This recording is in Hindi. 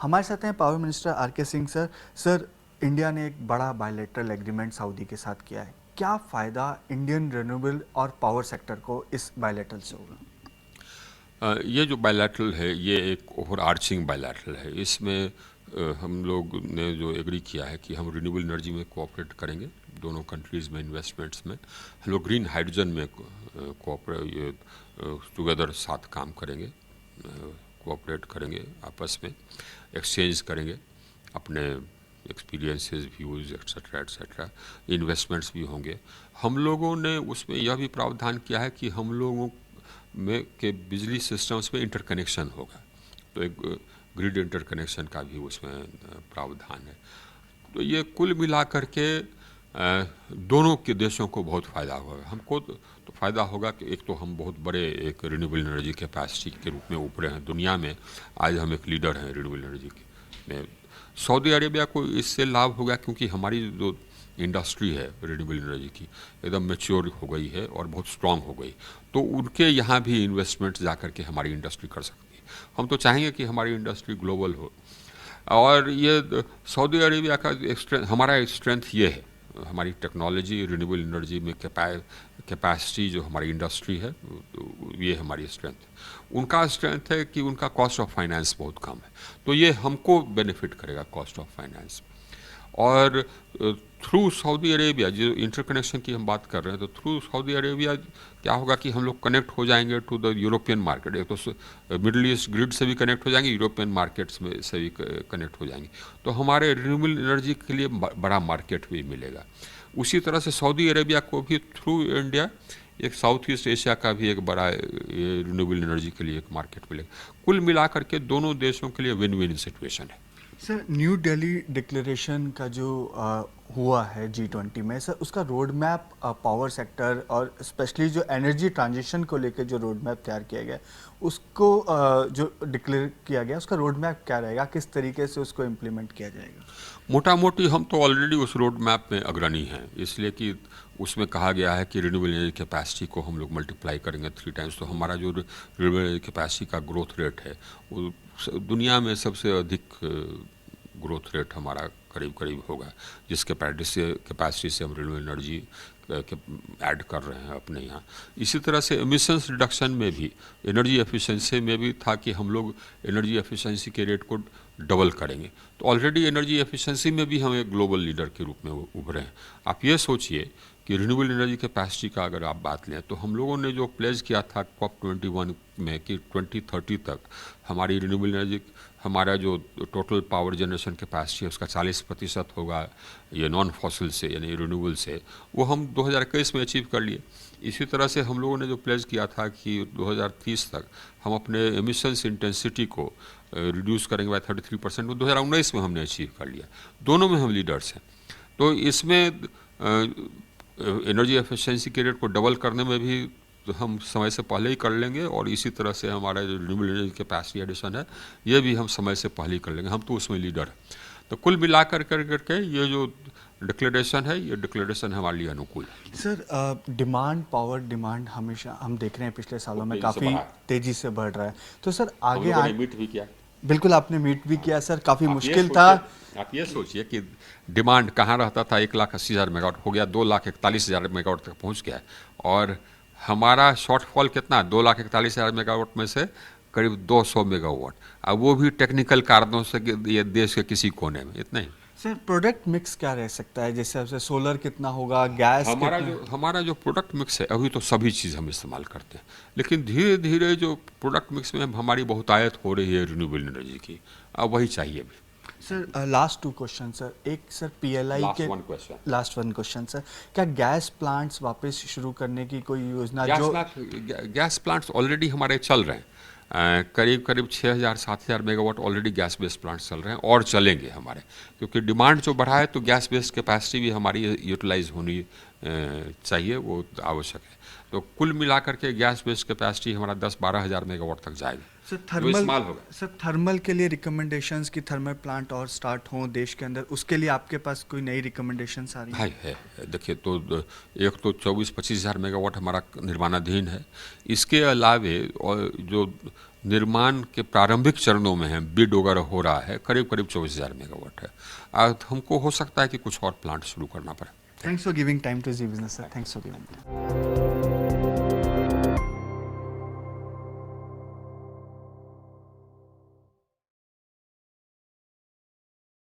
हमारे साथ हैं power minister R K. Singh sir. Sir, India ने एक बड़ा बायलैटरल एग्रीमेंट सऊदी के साथ किया है। क्या फ़ायदा इंडियन रिन्यूएबल और पावर सेक्टर को इस बायलैटरल से होगा? ये जो बायलैटरल है ये एक ओवर आर्चिंग बायलैटरल है। इसमें हम लोग ने जो एग्री किया है कि हम रिन्यूएबल एनर्जी में कोऑपरेट करेंगे, दोनों कंट्रीज़ में इन्वेस्टमेंट्स में। हम लोग ग्रीन हाइड्रोजन में कोऑपरेट टुगेदर साथ काम करेंगे, कोऑपरेट करेंगे, आपस में एक्सचेंज करेंगे अपने experiences, views, etcetera etcetera. Investments भी होंगे। हम लोगों ने उसमें यह भी प्रावधान किया है कि हम लोगों में के बिजली सिस्टम्स में इंटरकनेक्शन होगा, तो एक ग्रिड इंटरकनेक्शन का भी उसमें प्रावधान है। तो ये कुल मिला करके दोनों के देशों को बहुत फ़ायदा होगा। हमको तो फ़ायदा होगा कि एक तो हम बहुत बड़े एक रिन्यूएबल एनर्जी कैपेसिटी के रूप में उभरे हैं दुनिया में। आज हम एक लीडर हैं रिन्यूएबल एनर्जी में। सऊदी अरेबिया को इससे लाभ होगा क्योंकि हमारी जो इंडस्ट्री है रिन्यूएबल एनर्जी की एकदम मैच्योर हो गई है और बहुत स्ट्रांग हो गई, तो उनके यहाँ भी इन्वेस्टमेंट जा कर के हमारी इंडस्ट्री कर सकती है। हम तो चाहेंगे कि हमारी इंडस्ट्री ग्लोबल हो, और ये सऊदी अरेबिया का हमारा स्ट्रेंथ ये है, हमारी टेक्नोलॉजी रिन्यूएबल एनर्जी में कैपेसिटी जो हमारी इंडस्ट्री है, ये हमारी स्ट्रेंथ है। उनका स्ट्रेंथ है कि उनका कॉस्ट ऑफ फाइनेंस बहुत कम है, तो ये हमको बेनिफिट करेगा कॉस्ट ऑफ फाइनेंस। और थ्रू सऊदी अरेबिया जो इंटरकनेक्शन की हम बात कर रहे हैं, तो थ्रू सऊदी अरेबिया क्या होगा कि हम लोग कनेक्ट हो जाएंगे टू द यूरोपियन मार्केट। एक तो मिडल ईस्ट ग्रिड से भी कनेक्ट हो जाएंगे, यूरोपियन मार्केट्स में से भी कनेक्ट हो जाएंगे, तो हमारे रिन्यूएबल एनर्जी के लिए बड़ा मार्केट भी मिलेगा। उसी तरह से सऊदी अरेबिया को भी थ्रू इंडिया एक साउथ ईस्ट एशिया का भी एक बड़ा रिन्यूएबल एनर्जी के लिए एक मार्केट मिलेगा। कुल मिलाकर के दोनों देशों के लिए विन विन सिचुएशन है। सर, न्यू दिल्ली डिक्लेरेशन का जो हुआ है G20 में, सर उसका रोड मैप पावर सेक्टर और स्पेशली जो एनर्जी ट्रांजिशन को लेकर जो रोड मैप तैयार किया गया उसको जो डिक्लेयर किया गया उसका रोड मैप क्या रहेगा, किस तरीके से उसको इम्प्लीमेंट किया जाएगा? मोटा मोटी हम तो ऑलरेडी उस रोड मैप में अग्रणी हैं, इसलिए कि उसमें कहा गया है कि रिन्यूएबल एनर्जी कैपेसिटी को हम लोग मल्टीप्लाई करेंगे 3 टाइम्स। तो हमारा जो रिन्यूएबल एनर्जी कैपेसिटी का ग्रोथ रेट है वो दुनिया में सबसे अधिक ग्रोथ रेट हमारा करीब करीब होगा, जिस कैपेसिटी से हम रिन्यूएबल एनर्जी ऐड कर रहे हैं अपने यहाँ। इसी तरह से एमिशंस रिडक्शन में भी, एनर्जी एफिशिएंसी में भी था कि हम लोग एनर्जी एफिशिएंसी के रेट को डबल करेंगे। तो ऑलरेडी एनर्जी एफिशिएंसी में भी हम एक ग्लोबल लीडर के रूप में उभरे हैं। आप ये सोचिए कि रिन्यूएबल एनर्जी कैपेसिटी का अगर आप बात लें, तो हम लोगों ने जो प्लेज किया था COP21 में कि 2030 तक हमारी रिन्यूएबल एनर्जी, हमारा जो टोटल पावर जनरेशन कैपेसिटी है उसका 40% होगा ये नॉन फॉसिल से यानी रिन्यूएबल से, वो हम 2021 में अचीव कर लिए। इसी तरह से हम लोगों ने जो प्लेज किया था कि 2030 तक हम अपने एमिशंस इंटेंसिटी को रिड्यूस करेंगे बाय 33%, वो 2019 में हमने अचीव कर लिया। दोनों में हम लीडर्स हैं। तो इसमें एनर्जी एफिशिएंसी के रेट को डबल करने में भी तो हम समय से पहले ही कर लेंगे, और इसी तरह से हमारा जो रिन्यूएबल एनर्जी कैपेसिटी एडिशन है ये भी हम समय से पहले ही कर लेंगे। हम तो उसमें लीडर हैं। तो कुल मिलाकर करके ये जो डिक्लेरेशन है, ये डिक्लेरेशन हमारे लिए अनुकूल है। सर, डिमांड, पावर डिमांड हमेशा हम देख रहे हैं पिछले सालों में काफ़ी तेज़ी से बढ़ रहा है। तो सर आगे मीट भी किया। बिल्कुल, आपने मीट भी किया सर, काफ़ी मुश्किल था। आप ये सोचिए कि डिमांड कहाँ रहता था, 1,80,000 मेगावाट हो गया 2,41,000 मेगावाट तक पहुँच गया, और हमारा शॉर्टफॉल कितना, 2,41,000 मेगावाट में से करीब 200 मेगावाट, अब वो भी टेक्निकल कारणों से ये देश के किसी कोने में, इतना ही। सर, प्रोडक्ट मिक्स क्या रह सकता है, जैसे सोलर कितना होगा, गैस हमारा जो प्रोडक्ट मिक्स है, अभी तो सभी चीज़ हम इस्तेमाल करते हैं, लेकिन धीरे धीरे जो प्रोडक्ट मिक्स में हमारी बहुतायत हो रही है रिन्यूएबल एनर्जी की, अब वही चाहिए भी। Sir, last 2 question sir. एक सर, पीएलआई के लास्ट 1 क्वेश्चन सर, क्या गैस प्लांट्स वापस शुरू करने की कोई योजना? गैस प्लांट्स ऑलरेडी हमारे चल रहे हैं, करीब करीब 6,000-7,000 megawatt already gas based plants चल रहे हैं और चलेंगे हमारे, क्योंकि डिमांड जो बढ़ा है तो गैस बेस्ड कैपेसिटी भी हमारी यूटिलाइज होनी चाहिए, वो आवश्यक है। तो कुल मिलाकर के गैस बेस्ड कैपेसिटी हमारा 10-12 हज़ार मेगावाट तक जाएगी। सर, थर्मल के लिए रिकमेंडेशंस कि थर्मल प्लांट और स्टार्ट हों देश के अंदर, उसके लिए आपके पास कोई नई रिकमेंडेशंस आ रही है? देखिए, तो एक तो 24-25 हज़ार मेगावाट हमारा निर्माणाधीन है। इसके अलावे जो निर्माण के प्रारंभिक चरणों में है, बिड वगैरह हो रहा है, करीब करीब 24,000 मेगावाट है। हमको हो सकता है कि कुछ और प्लांट शुरू करना पड़े। Thanks for giving time to Zee Business sir, thanks for giving.